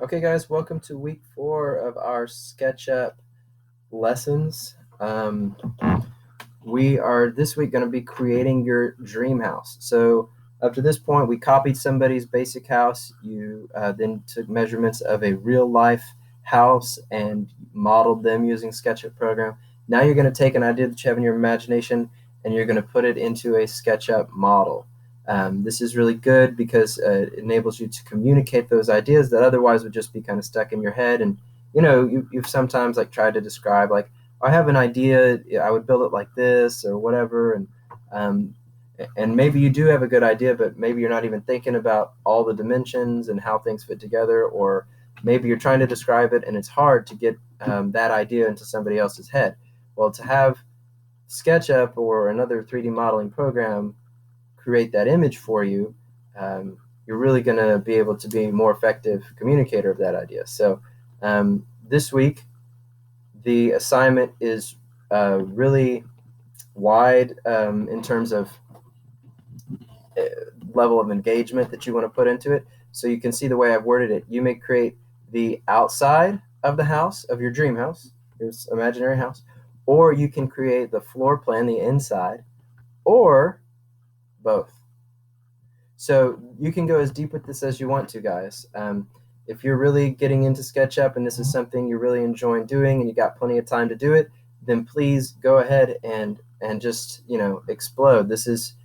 Okay, guys, welcome to week 4 of our SketchUp lessons. We are this week going to be creating your dream house. So up to this point, we copied somebody's basic house. You then took measurements of a real life house and modeled them using SketchUp program. Now you're going to take an idea that you have in your imagination and you're going to put it into a SketchUp model. This is really good because it enables you to communicate those ideas that otherwise would just be kind of stuck in your head. And you've sometimes tried to describe I have an idea, I would build it like this or whatever, um, and maybe you do have a good idea, but maybe you're not even thinking about all the dimensions and how things fit together, or maybe you're trying to describe it and it's hard to get that idea into somebody else's head. Well, to have SketchUp or another 3D modeling program create that image for you, you're really going to be able to be a more effective communicator of that idea. So this week, the assignment is really wide in terms of level of engagement that you want to put into it. So you can see the way I've worded it. You may create the outside of the house, of your dream house, your imaginary house, or you can create the floor plan, the inside, or both. So you can go as deep with this as you want to, guys. If you're really getting into SketchUp and this is something you're really enjoying doing and you got plenty of time to do it, then please go ahead and just explode. This is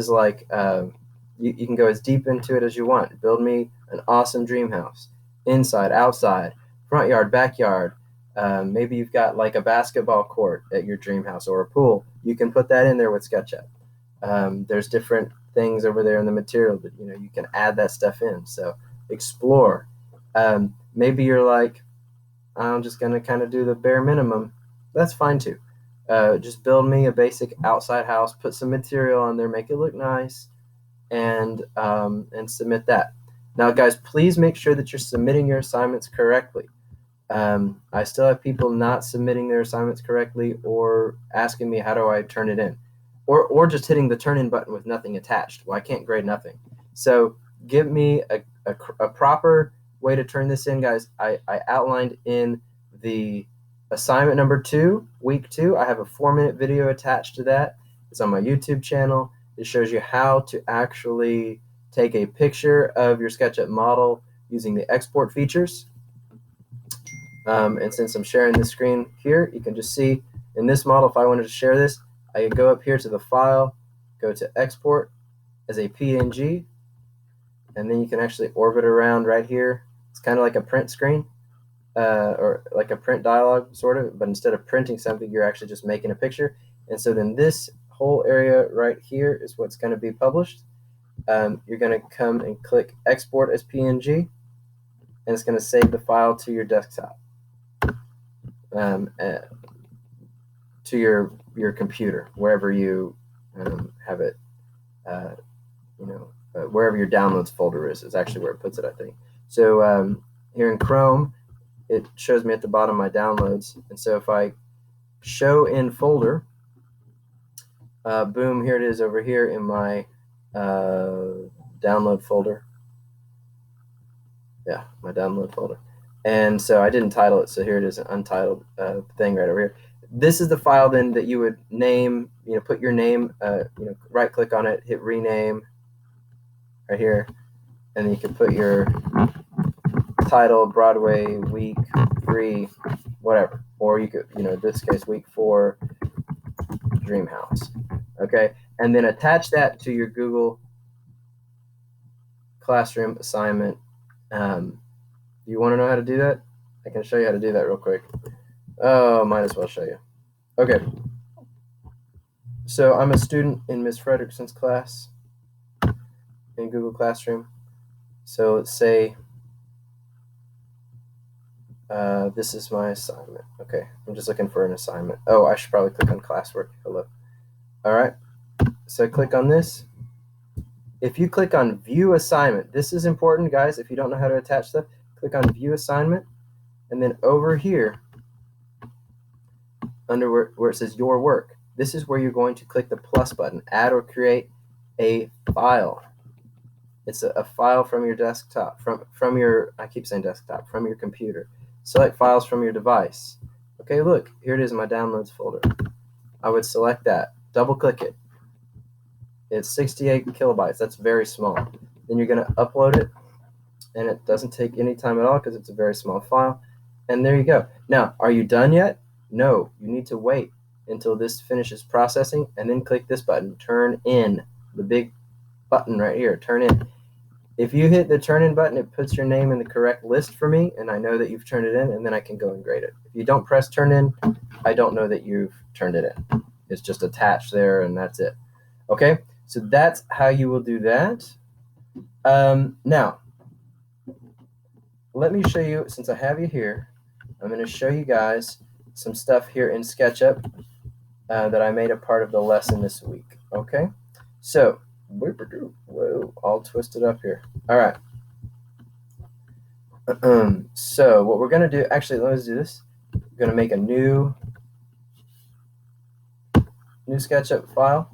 like you can go as deep into it as you want. Build me an awesome dream house, inside, outside, front yard, backyard. Maybe you've got like a basketball court at your dream house or a pool. You can put that in there with SketchUp. There's different things over there in the material that you can add that stuff in. So explore. Maybe you're like, I'm just gonna kind of do the bare minimum. That's fine too. Just build me a basic outside house, put some material on there, make it look nice, and submit that. Now, guys, please make sure that you're submitting your assignments correctly. I still have people not submitting their assignments correctly or asking me how do I turn it in. Or just hitting the turn in button with nothing attached. Well, I can't grade nothing. So give me a proper way to turn this in, guys. I outlined in the assignment number 2, week 2. I have a 4-minute video attached to that. It's on my YouTube channel. It shows you how to actually take a picture of your SketchUp model using the export features. And since I'm sharing the screen here, you can just see in this model, if I wanted to share this, I could go up here to the file, go to export as a PNG, and then you can actually orbit around right here. It's kind of like a print screen, or like a print dialog, sort of, but instead of printing something, you're actually just making a picture. And so then this whole area right here is what's going to be published. You're going to come and click export as PNG, and it's going to save the file to your desktop. To your computer, wherever you have it, wherever your downloads folder is actually where it puts it, I think. So here in Chrome, it shows me at the bottom my downloads. And so if I show in folder, boom, here it is over here in my download folder. Yeah, my download folder. And so I didn't title it, so here it is, an untitled thing right over here. This is the file then that you would name, put your name, right click on it, hit rename right here, and then you can put your title, Broadway, week 3, whatever. Or you could, in this case, week 4, dream house. Okay, and then attach that to your Google Classroom assignment. You want to know how to do that? I can show you how to do that real quick. Oh, might as well show you. Okay. So I'm a student in Ms. Fredrickson's class in Google Classroom. So let's say this is my assignment. Okay, I'm just looking for an assignment. Oh, I should probably click on classwork. Hello. All right. So click on this. If you click on view assignment, this is important, guys. If you don't know how to attach stuff, click on view assignment. And then over here, under where it says your work, this is where you're going to click the plus button, add or create a file. It's a file from your desktop, from your, I keep saying desktop, from your computer. Select files from your device. Okay, look, here it is in my downloads folder. I would select that, double click it. It's 68 kilobytes, that's very small. Then you're gonna upload it, and it doesn't take any time at all because it's a very small file. And there you go. Now, are you done yet? No, you need to wait until this finishes processing and then click this button, turn in, the big button right here, turn in. If you hit the turn in button, it puts your name in the correct list for me, and I know that you've turned it in, and then I can go and grade it. If you don't press turn in, I don't know that you've turned it in. It's just attached there, and that's it. Okay, so that's how you will do that. Now, let me show you, since I have you here, I'm going to show you guys some stuff here in SketchUp that I made a part of the lesson this week. Okay, so whoa, all twisted up here. All right. So what we're going to do, actually, let's do this. We're going to make a new SketchUp file.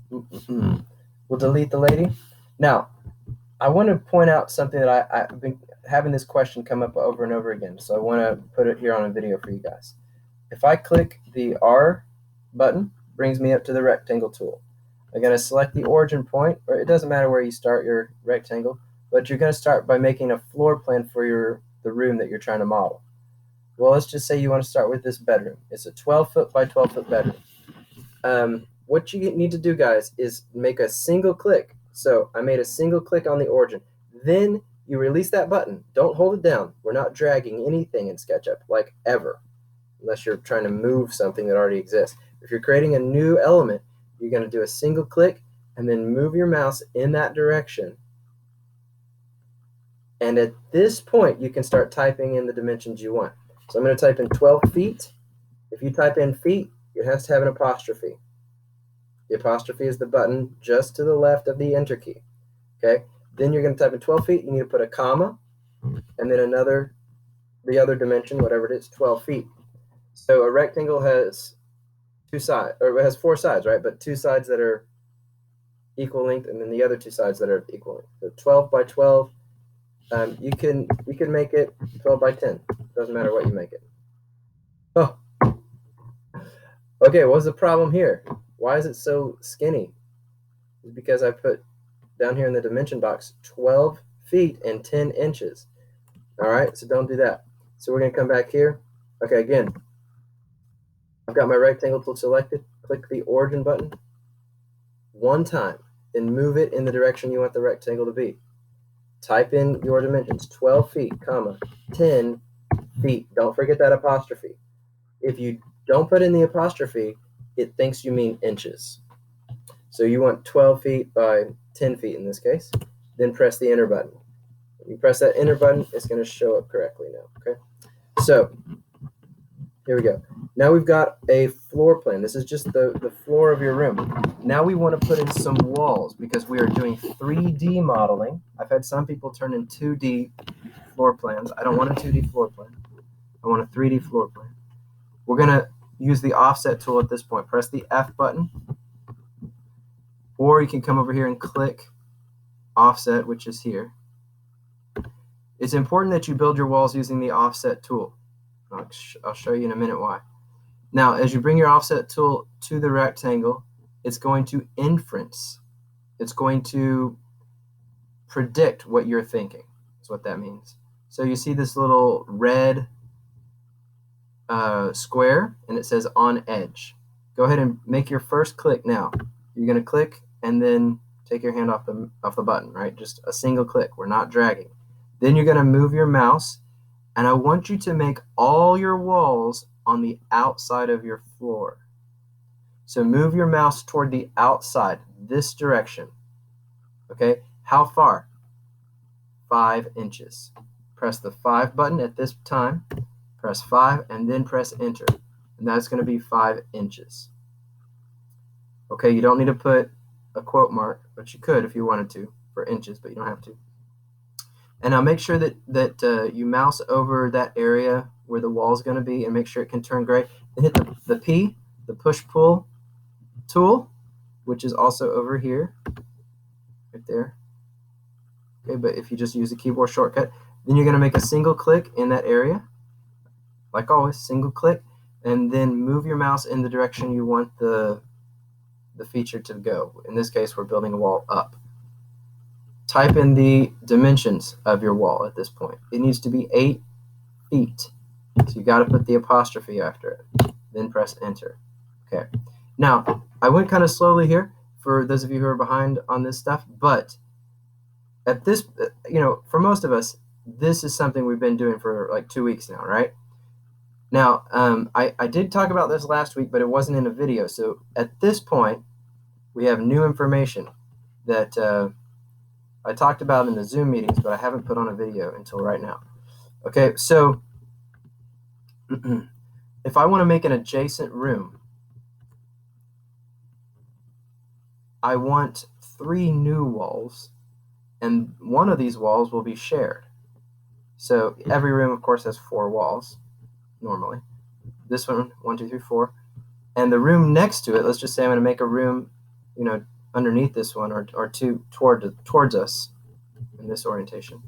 We'll delete the lady. Now, I want to point out something that I've been having this question come up over and over again, so I want to put it here on a video for you guys. If I click the R button, it brings me up to the rectangle tool. I'm going to select the origin point, or it doesn't matter where you start your rectangle, but you're going to start by making a floor plan for the room that you're trying to model. Well, let's just say you want to start with this bedroom. It's a 12-foot by 12-foot bedroom. What you need to do, guys, is make a single click. So I made a single click on the origin. Then you release that button. Don't hold it down. We're not dragging anything in SketchUp, like ever, unless you're trying to move something that already exists. If you're creating a new element, you're going to do a single click and then move your mouse in that direction. And at this point, you can start typing in the dimensions you want. So I'm going to type in 12 feet. If you type in feet, it has to have an apostrophe. The apostrophe is the button just to the left of the enter key. Okay. Then you're going to type in 12 feet. You need to put a comma and then the other dimension, whatever it is, 12 feet. So a rectangle has two sides, or it has four sides, right? But two sides that are equal length, and then the other two sides that are equal length. So 12 by 12. You can make it 12 by 10. Doesn't matter what you make it. Oh. Okay, what's the problem here? Why is it so skinny? It's because I put down here in the dimension box 12 feet and 10 inches. All right, so don't do that. So we're going to come back here. Okay, again, I've got my rectangle tool selected. Click the origin button one time, then move it in the direction you want the rectangle to be. Type in your dimensions, 12 feet, comma, 10 feet. Don't forget that apostrophe. If you don't put in the apostrophe, it thinks you mean inches. So you want 12 feet by 10 feet in this case. Then press the enter button. When you press that enter button, it's going to show up correctly now. Okay. So here we go. Now we've got a floor plan. This is just the floor of your room. Now we want to put in some walls because we are doing 3D modeling. I've had some people turn in 2D floor plans. I don't want a 2D floor plan. I want a 3D floor plan. We're going to use the offset tool at this point. Press the F button, or you can come over here and click offset, which is here. It's important that you build your walls using the offset tool. I'll show you in a minute why. Now, as you bring your offset tool to the rectangle, it's going to inference. It's going to predict what you're thinking. That's what that means. So you see this little red square, and it says on edge. Go ahead and make your first click now. You're going to click and then take your hand off the button, right? Just a single click. We're not dragging. Then you're going to move your mouse, and I want you to make all your walls on the outside of your floor. So move your mouse toward the outside, this direction. Okay, how far? 5 inches. Press the 5 button at this time. Press 5 and then press enter. And that's going to be 5 inches. Okay, you don't need to put a quote mark, but you could if you wanted to for inches, but you don't have to. And now make sure that you mouse over that area where the wall is going to be and make sure it can turn gray. Then hit the P, the push-pull tool, which is also over here, right there. Okay, but if you just use a keyboard shortcut, then you're going to make a single click in that area. Like always, single click, and then move your mouse in the direction you want the feature to go. In this case, we're building a wall up. Type in the dimensions of your wall at this point. It needs to be 8 feet. So you got to put the apostrophe after it. Then press enter. Okay. Now, I went kind of slowly here for those of you who are behind on this stuff, but at this, for most of us, this is something we've been doing for like 2 weeks now, right? Now, I did talk about this last week, but it wasn't in a video. So at this point, we have new information that I talked about in the Zoom meetings, but I haven't put on a video until right now. Okay, so if I want to make an adjacent room, I want 3 new walls, and one of these walls will be shared. So every room, of course, has 4 walls normally. This one, 1, 2, 3, 4. And the room next to it, let's just say I'm going to make a room, underneath this one or 2 towards us in this orientation.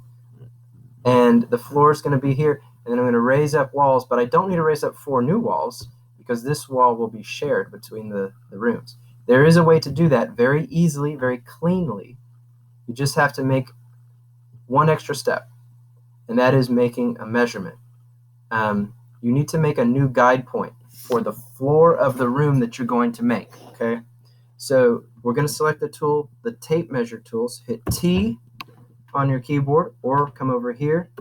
And the floor is going to be here, and then I'm going to raise up walls, but I don't need to raise up 4 new walls because this wall will be shared between the rooms. There is a way to do that very easily, very cleanly. You just have to make one extra step, and that is making a measurement. You need to make a new guide point for the floor of the room that you're going to make, okay? So we're going to select the tool, the tape measure tools, hit T on your keyboard, or come over here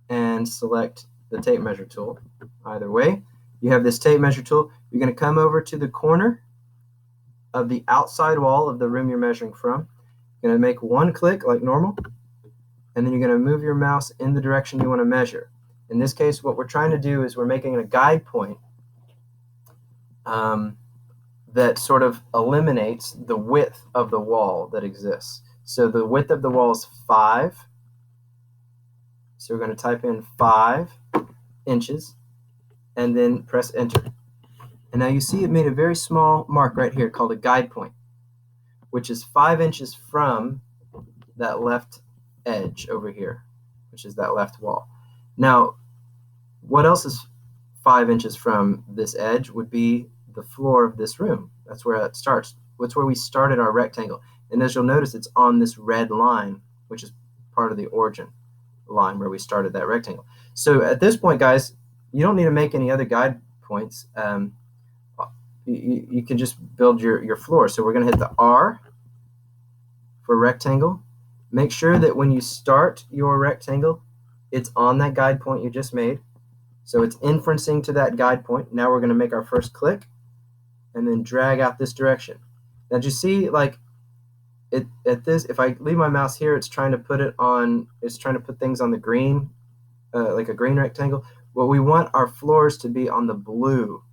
and select the tape measure tool. Either way, you have this tape measure tool. You're going to come over to the corner of the outside wall of the room you're measuring from. You're going to make one click like normal, and then you're going to move your mouse in the direction you want to measure. In this case, what we're trying to do is we're making a guide point that sort of eliminates the width of the wall that exists. So the width of the wall is 5. So we're going to type in 5 inches and then press enter. And now you see it made a very small mark right here called a guide point, which is 5 inches from that left edge over here, which is that left wall. Now, what else is 5 inches from this edge would be the floor of this room. That's where it starts. That's where we started our rectangle. And as you'll notice, it's on this red line, which is part of the origin line where we started that rectangle. So at this point, guys, you don't need to make any other guide points. You can just build your floor. So we're going to hit the R for rectangle. Make sure that when you start your rectangle, it's on that guide point you just made. So it's inferencing to that guide point. Now we're going to make our first click and then drag out this direction. Now, do you see, like, if I leave my mouse here, it's trying to put things on the green, like a green rectangle. Well, we want our floors to be on the blue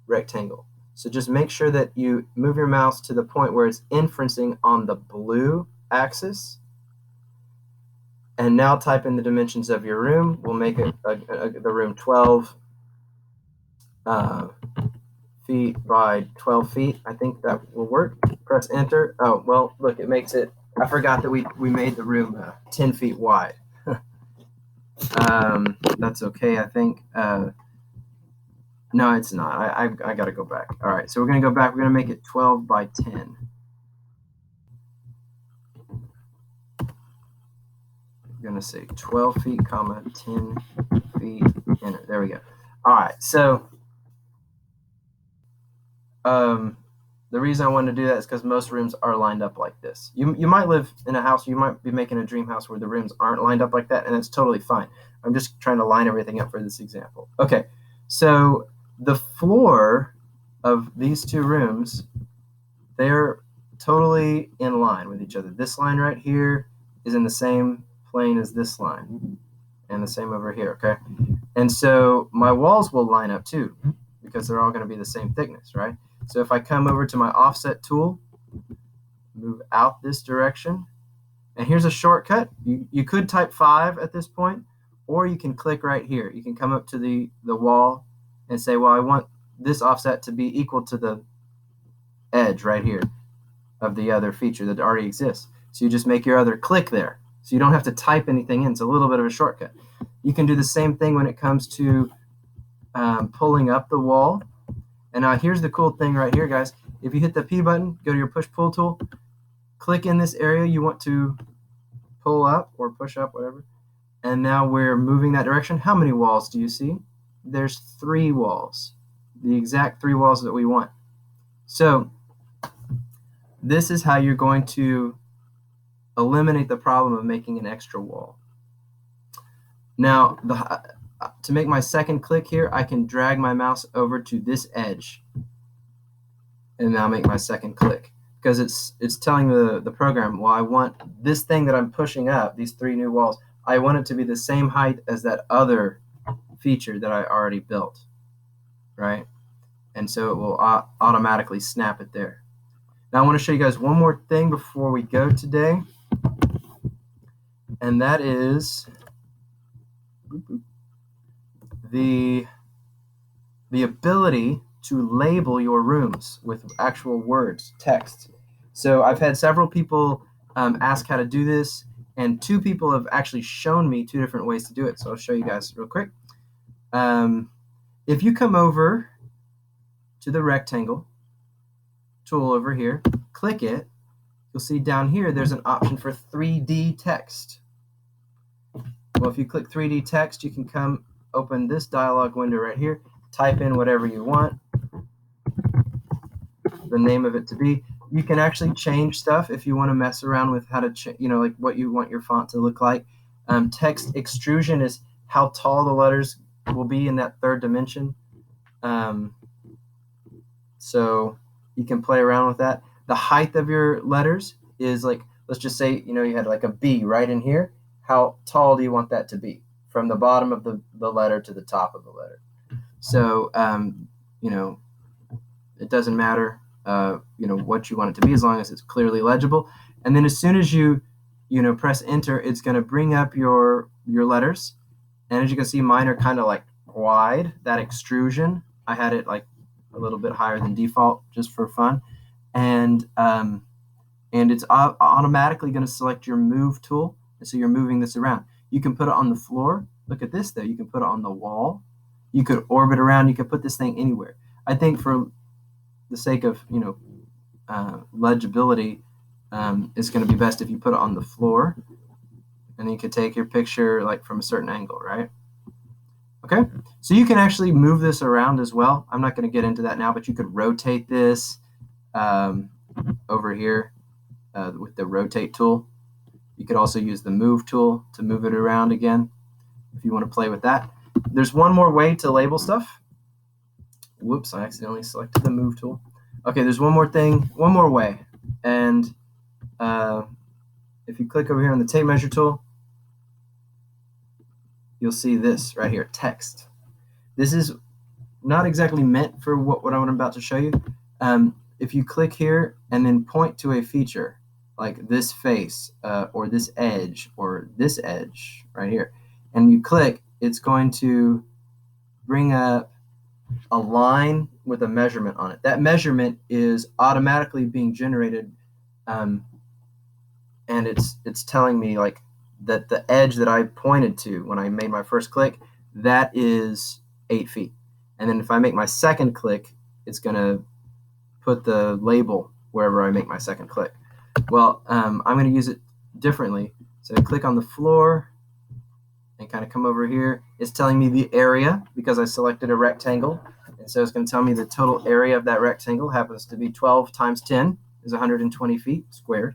rectangle. So just make sure that you move your mouse to the point where it's inferencing on the blue axis. And now type in the dimensions of your room. We'll make it the room 12 feet by 12 feet. I think that will work. Press enter. Oh, well, look, it makes it. I forgot that we made the room 10 feet wide. That's okay, I think. No, it's not. I got to go back. All right, so we're going to go back. We're going to make it 12 by 10. Going to say 12 feet, 10 feet, enter. There we go. All right, so the reason I wanted to do that is because most rooms are lined up like this. You might live in a house, you might be making a dream house where the rooms aren't lined up like that, and it's totally fine. I'm just trying to line everything up for this example. Okay, so the floor of these 2 rooms, they're totally in line with each other. This line right here is in the same plane as this line, and the same over here, okay? And so my walls will line up too, because they're all going to be the same thickness, right? So if I come over to my offset tool, move out this direction, and here's a shortcut. You could type 5 at this point, or you can click right here. You can come up to the wall and say, well, I want this offset to be equal to the edge right here of the other feature that already exists. So you just make your other click there. So you don't have to type anything in. It's a little bit of a shortcut. You can do the same thing when it comes to pulling up the wall. And now here's the cool thing right here, guys. If you hit the P button, go to your push-pull tool, click in this area you want to pull up or push up, whatever. And now we're moving that direction. How many walls do you see? There's 3 walls, the exact 3 walls that we want. So this is how you're going to eliminate the problem of making an extra wall. Now, to make my second click here, I can drag my mouse over to this edge and now make my second click, because it's telling the program, well, I want this thing that I'm pushing up, these 3 new walls, I want it to be the same height as that other feature that I already built, right? And so it will automatically snap it there. Now I want to show you guys one more thing before we go today, and that is the ability to label your rooms with actual words, text. So I've had several people ask how to do this, and 2 people have actually shown me 2 different ways to do it. So I'll show you guys real quick. If you come over to the rectangle tool over here, click it, you'll see down here there's an option for 3D text. Well, if you click 3D text, you can come open this dialog window right here, type in whatever you want the name of it to be. You can actually change stuff if you want to mess around with how to, like what you want your font to look like. Text extrusion is how tall the letters will be in that 3rd dimension. So you can play around with that. The height of your letters is like, let's just say, you had like a B right in here. How tall do you want that to be from the bottom of the letter to the top of the letter? So, it doesn't matter, what you want it to be, as long as it's clearly legible. And then as soon as you press enter, it's going to bring up your letters. And as you can see, mine are kind of like wide, that extrusion. I had it like a little bit higher than default just for fun. And it's automatically going to select your move tool. And so you're moving this around. You can put it on the floor. Look at this, though. You can put it on the wall. You could orbit around. You could put this thing anywhere. I think for the sake of, legibility, it's going to be best if you put it on the floor. And then you could take your picture like from a certain angle, right? Okay, so you can actually move this around as well. I'm not going to get into that now, but you could rotate this over here with the rotate tool. You could also use the move tool to move it around again if you want to play with that. There's one more way to label stuff. Whoops, I accidentally selected the move tool. Okay, there's one more way. And if you click over here on the tape measure tool, you'll see this right here, text. This is not exactly meant for what I'm about to show you. If you click here and then point to a feature, like this face or this edge right here, and you click, it's going to bring up a line with a measurement on it. That measurement is automatically being generated, and it's telling me like that the edge that I pointed to when I made my first click, that is 8 feet. And then if I make my second click, it's going to put the label wherever I make my second click. Well, I'm going to use it differently. So I click on the floor and kind of come over here. It's telling me the area because I selected a rectangle. And so it's going to tell me the total area of that rectangle happens to be 12 times 10 is 120 feet squared.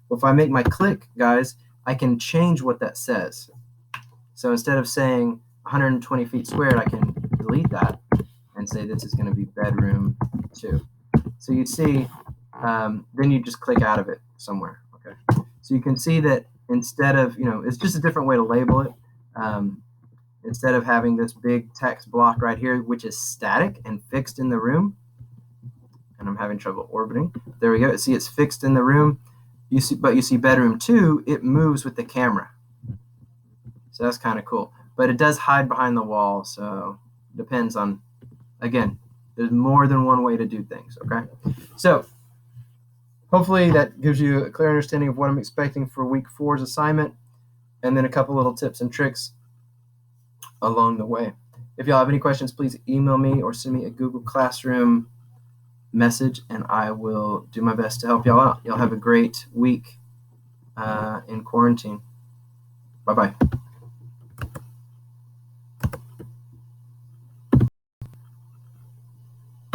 Well, if I make my click, guys, I can change what that says. So instead of saying 120 feet squared, I can delete that and say this is going to be bedroom 2. So you see, then you just click out of it somewhere. Okay. So you can see that instead of, it's just a different way to label it. Instead of having this big text block right here, which is static and fixed in the room, and I'm having trouble orbiting. There we go. See, it's fixed in the room. You see bedroom 2, it moves with the camera. So that's kind of cool. But it does hide behind the wall, so depends on, again, there's more than one way to do things, okay? So hopefully that gives you a clear understanding of what I'm expecting for week 4's assignment. and then a couple little tips and tricks along the way. If y'all have any questions, please email me or send me a Google Classroom message, and I will do my best to help y'all out. Y'all have a great week in quarantine. Bye-bye.